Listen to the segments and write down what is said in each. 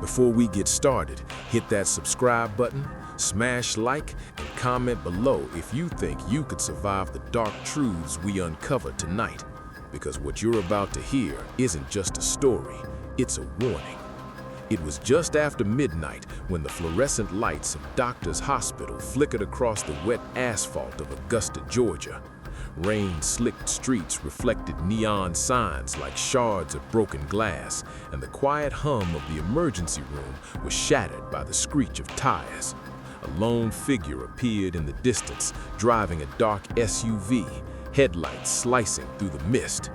Before we get started, hit that subscribe button, smash like, and comment below if you think you could survive the dark truths we uncover tonight. Because what you're about to hear isn't just a story, it's a warning. It was just after midnight when the fluorescent lights of Doctor's Hospital flickered across the wet asphalt of Augusta, Georgia. Rain-slicked streets reflected neon signs like shards of broken glass, and the quiet hum of the emergency room was shattered by the screech of tires. A lone figure appeared in the distance, driving a dark SUV, headlights slicing through the mist.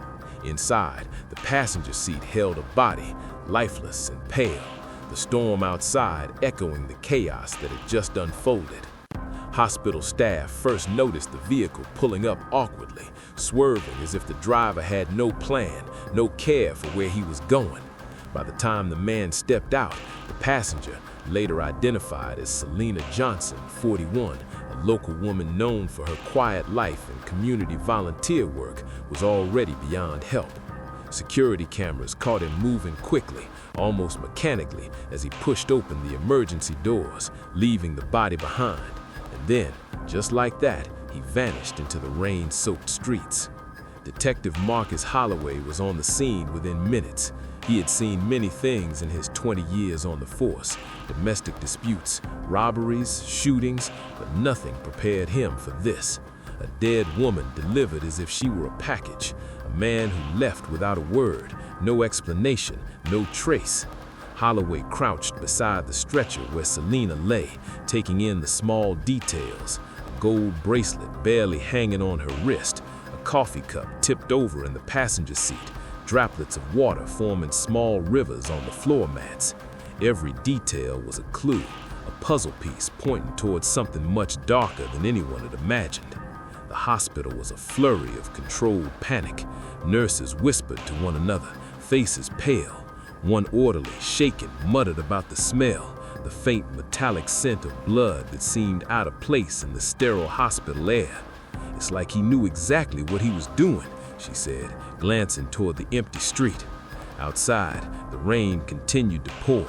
Inside, the passenger seat held a body, lifeless and pale, the storm outside echoing the chaos that had just unfolded. Hospital staff first noticed the vehicle pulling up awkwardly, swerving as if the driver had no plan, no care for where he was going. By the time the man stepped out, the passenger, later identified as Selena Johnson, 41, a local woman known for her quiet life and community volunteer work, was already beyond help. Security cameras caught him moving quickly, almost mechanically, as he pushed open the emergency doors, leaving the body behind. And then, just like that, he vanished into the rain-soaked streets. Detective Marcus Holloway was on the scene within minutes. He had seen many things in his 20 years on the force: domestic disputes, robberies, shootings, but nothing prepared him for this. A dead woman delivered as if she were a package. A man who left without a word, no explanation, no trace. Holloway crouched beside the stretcher where Selena lay, taking in the small details. A gold bracelet barely hanging on her wrist, a coffee cup tipped over in the passenger seat, droplets of water forming small rivers on the floor mats. Every detail was a clue, a puzzle piece pointing towards something much darker than anyone had imagined. The hospital was a flurry of controlled panic. Nurses whispered to one another, faces pale. One orderly, shaken, muttered about the smell, the faint metallic scent of blood that seemed out of place in the sterile hospital air. "It's like he knew exactly what he was doing," she said, glancing toward the empty street. Outside, the rain continued to pour.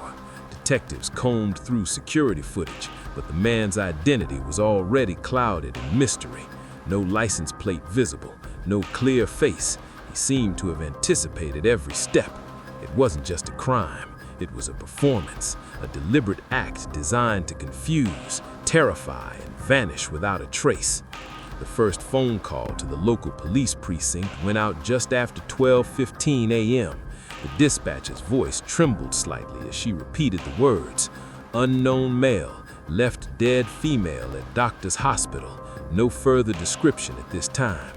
Detectives combed through security footage, but the man's identity was already clouded in mystery. No license plate visible, no clear face. He seemed to have anticipated every step. It wasn't just a crime, it was a performance, a deliberate act designed to confuse, terrify, and vanish without a trace. The first phone call to the local police precinct went out just after 12:15 a.m. The dispatcher's voice trembled slightly as she repeated the words, "Unknown male, left dead female at Doctor's Hospital. No further description at this time."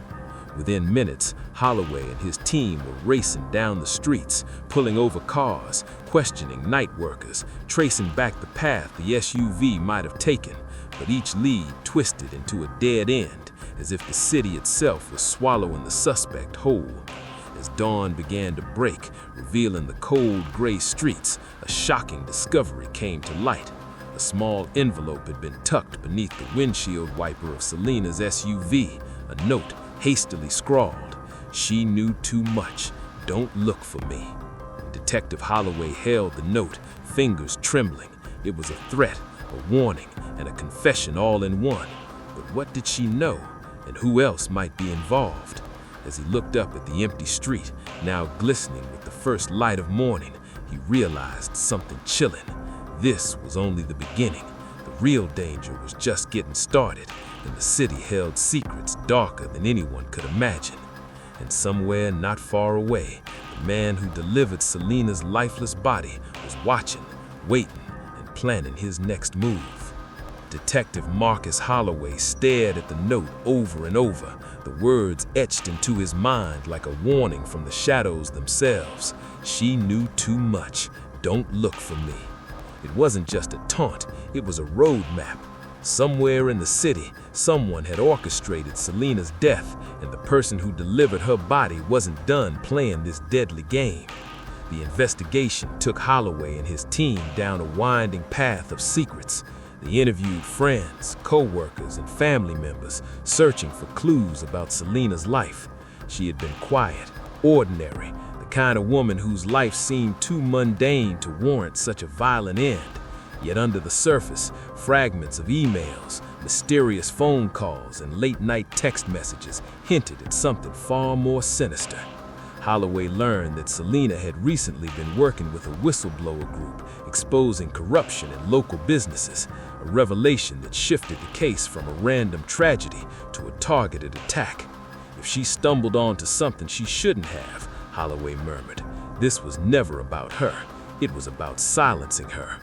Within minutes, Holloway and his team were racing down the streets, pulling over cars, questioning night workers, tracing back the path the SUV might have taken, but each lead twisted into a dead end, as if the city itself was swallowing the suspect whole. As dawn began to break, revealing the cold gray streets, a shocking discovery came to light. A small envelope had been tucked beneath the windshield wiper of Selena's SUV, a note hastily scrawled, "She knew too much. Don't look for me." Detective Holloway held the note, fingers trembling. It was a threat, a warning, and a confession all in one. But what did she know, and who else might be involved? As he looked up at the empty street, now glistening with the first light of morning, he realized something chilling. This was only the beginning. The real danger was just getting started, and the city held secrets darker than anyone could imagine. And somewhere not far away, the man who delivered Selena's lifeless body was watching, waiting, and planning his next move. Detective Marcus Holloway stared at the note over and over, the words etched into his mind like a warning from the shadows themselves. "She knew too much. Don't look for me." It wasn't just a taunt, it was a roadmap. Somewhere in the city, someone had orchestrated Selena's death, and the person who delivered her body wasn't done playing this deadly game. The investigation took Holloway and his team down a winding path of secrets. They interviewed friends, co-workers, and family members, searching for clues about Selena's life. She had been quiet, ordinary, the kind of woman whose life seemed too mundane to warrant such a violent end. Yet under the surface, fragments of emails, mysterious phone calls, and late-night text messages hinted at something far more sinister. Holloway learned that Selena had recently been working with a whistleblower group exposing corruption in local businesses, a revelation that shifted the case from a random tragedy to a targeted attack. If she stumbled onto something she shouldn't have, Holloway murmured, this was never about her. It was about silencing her.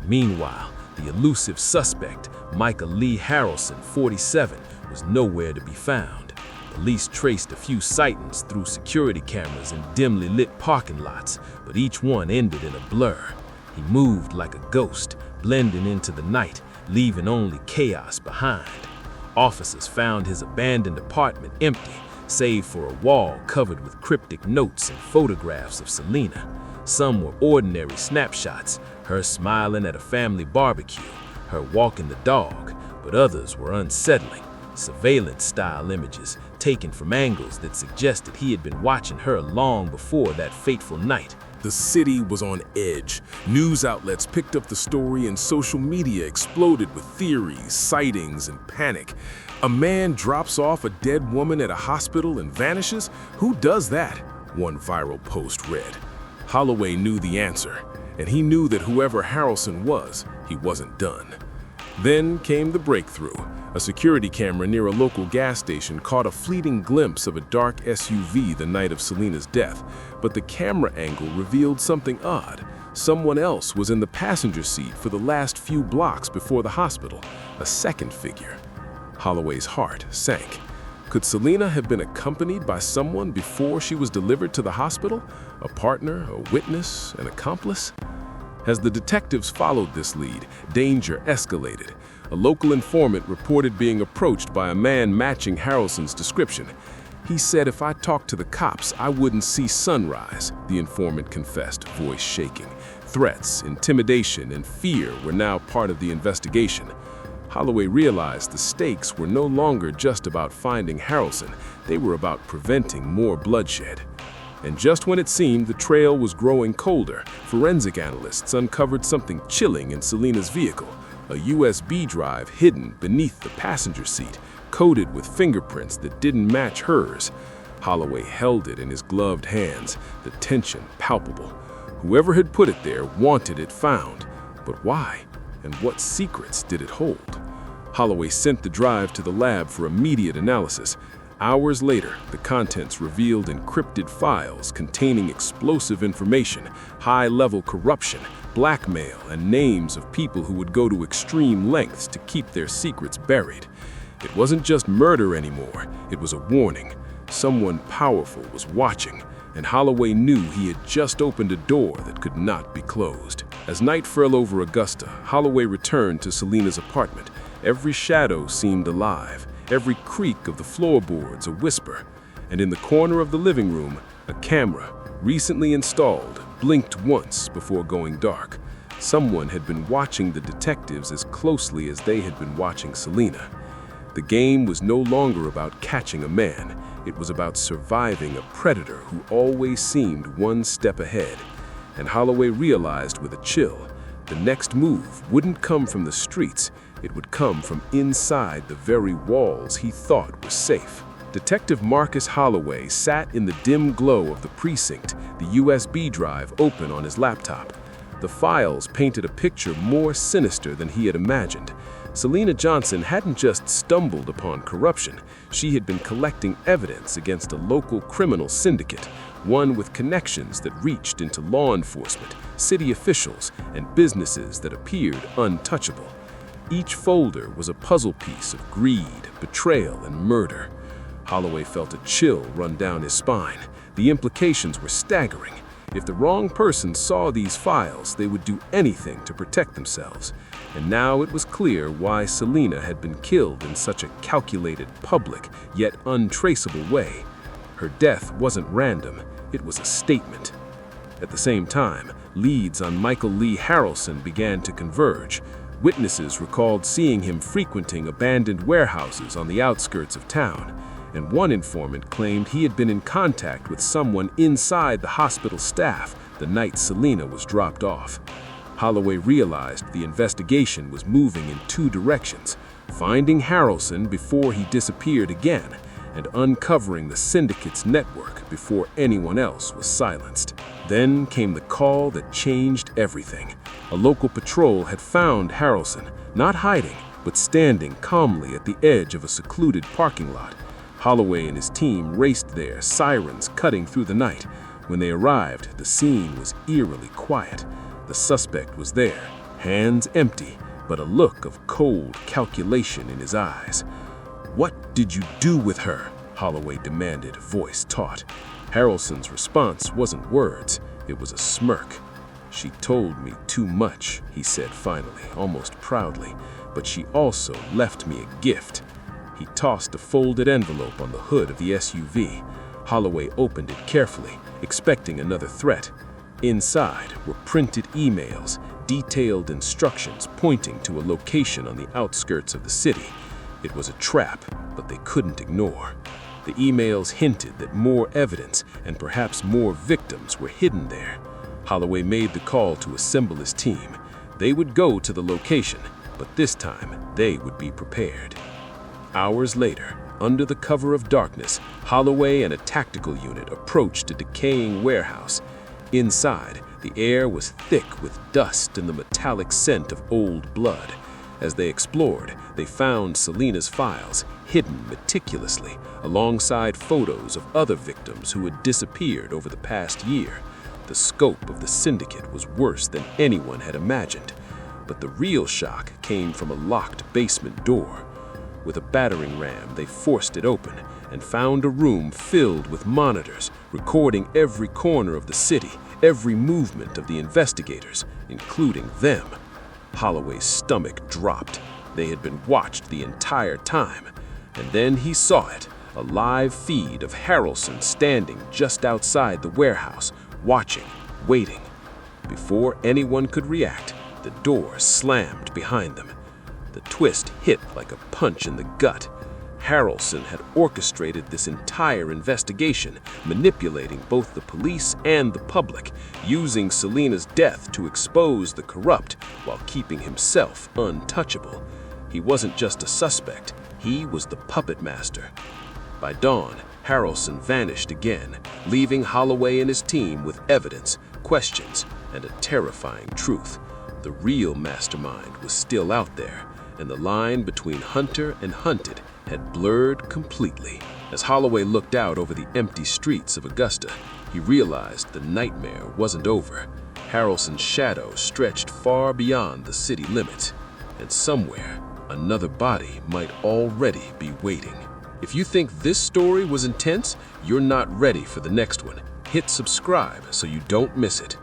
Meanwhile, the elusive suspect, Michael Lee Harrelson, 47, was nowhere to be found. Police traced a few sightings through security cameras in dimly lit parking lots, but each one ended in a blur. He moved like a ghost, blending into the night, leaving only chaos behind. Officers found his abandoned apartment empty, save for a wall covered with cryptic notes and photographs of Selena. Some were ordinary snapshots, her smiling at a family barbecue, her walking the dog, but others were unsettling, surveillance-style images taken from angles that suggested he had been watching her long before that fateful night. The city was on edge. News outlets picked up the story and social media exploded with theories, sightings, and panic. A man drops off a dead woman at a hospital and vanishes? Who does that? One viral post read. Holloway knew the answer, and he knew that whoever Harrelson was, he wasn't done. Then came the breakthrough. A security camera near a local gas station caught a fleeting glimpse of a dark SUV the night of Selena's death, but the camera angle revealed something odd. Someone else was in the passenger seat for the last few blocks before the hospital, a second figure. Holloway's heart sank. Could Selena have been accompanied by someone before she was delivered to the hospital? A partner, a witness, an accomplice? As the detectives followed this lead, danger escalated. A local informant reported being approached by a man matching Harrelson's description. He said, "If I talked to the cops, I wouldn't see sunrise," the informant confessed, voice shaking. Threats, intimidation, and fear were now part of the investigation. Holloway realized the stakes were no longer just about finding Harrelson, they were about preventing more bloodshed. And just when it seemed the trail was growing colder, forensic analysts uncovered something chilling in Selena's vehicle, a USB drive hidden beneath the passenger seat, coated with fingerprints that didn't match hers. Holloway held it in his gloved hands, the tension palpable. Whoever had put it there wanted it found. But why? And what secrets did it hold? Holloway sent the drive to the lab for immediate analysis. Hours later, the contents revealed encrypted files containing explosive information, high-level corruption, blackmail, and names of people who would go to extreme lengths to keep their secrets buried. It wasn't just murder anymore, it was a warning. Someone powerful was watching, and Holloway knew he had just opened a door that could not be closed. As night fell over Augusta, Holloway returned to Selena's apartment. Every shadow seemed alive, every creak of the floorboards a whisper, and in the corner of the living room, a camera, recently installed, blinked once before going dark. Someone had been watching the detectives as closely as they had been watching Selena. The game was no longer about catching a man, it was about surviving a predator who always seemed one step ahead. And Holloway realized with a chill, the next move wouldn't come from the streets, it would come from inside the very walls he thought were safe. Detective Marcus Holloway sat in the dim glow of the precinct, the USB drive open on his laptop. The files painted a picture more sinister than he had imagined. Selena Johnson hadn't just stumbled upon corruption, she had been collecting evidence against a local criminal syndicate, one with connections that reached into law enforcement, city officials, and businesses that appeared untouchable. Each folder was a puzzle piece of greed, betrayal, and murder. Holloway felt a chill run down his spine. The implications were staggering. If the wrong person saw these files, they would do anything to protect themselves. And now it was clear why Selena had been killed in such a calculated, public, yet untraceable way. Her death wasn't random, it was a statement. At the same time, leads on Michael Lee Harrelson began to converge. Witnesses recalled seeing him frequenting abandoned warehouses on the outskirts of town. and one informant claimed he had been in contact with someone inside the hospital staff the night Selena was dropped off. Holloway realized the investigation was moving in two directions, finding Harrelson before he disappeared again, and uncovering the syndicate's network before anyone else was silenced. Then came the call that changed everything. A local patrol had found Harrelson, not hiding, but standing calmly at the edge of a secluded parking lot. Holloway and his team raced there, sirens cutting through the night. When they arrived, the scene was eerily quiet. The suspect was there, hands empty, but a look of cold calculation in his eyes. "What did you do with her?" Holloway demanded, voice taut. Harrelson's response wasn't words, it was a smirk. "She told me too much," he said finally, almost proudly, "but she also left me a gift." He tossed a folded envelope on the hood of the SUV. Holloway opened it carefully, expecting another threat. Inside were printed emails, detailed instructions pointing to a location on the outskirts of the city. It was a trap, but they couldn't ignore. The emails hinted that more evidence and perhaps more victims were hidden there. Holloway made the call to assemble his team. They would go to the location, but this time they would be prepared. Hours later, under the cover of darkness, Holloway and a tactical unit approached a decaying warehouse. Inside, the air was thick with dust and the metallic scent of old blood. As they explored, they found Selena's files, hidden meticulously, alongside photos of other victims who had disappeared over the past year. The scope of the syndicate was worse than anyone had imagined. But the real shock came from a locked basement door. With a battering ram, they forced it open and found a room filled with monitors, recording every corner of the city, every movement of the investigators, including them. Holloway's stomach dropped. They had been watched the entire time. And then he saw it, a live feed of Harrelson standing just outside the warehouse, watching, waiting. Before anyone could react, the door slammed behind them. The twist hit like a punch in the gut. Harrelson had orchestrated this entire investigation, manipulating both the police and the public, using Selena's death to expose the corrupt while keeping himself untouchable. He wasn't just a suspect, he was the puppet master. By dawn, Harrelson vanished again, leaving Holloway and his team with evidence, questions, and a terrifying truth. The real mastermind was still out there, and the line between hunter and hunted had blurred completely. As Holloway looked out over the empty streets of Augusta, he realized the nightmare wasn't over. Harrelson's shadow stretched far beyond the city limits, and somewhere, another body might already be waiting. If you think this story was intense, you're not ready for the next one. Hit subscribe so you don't miss it.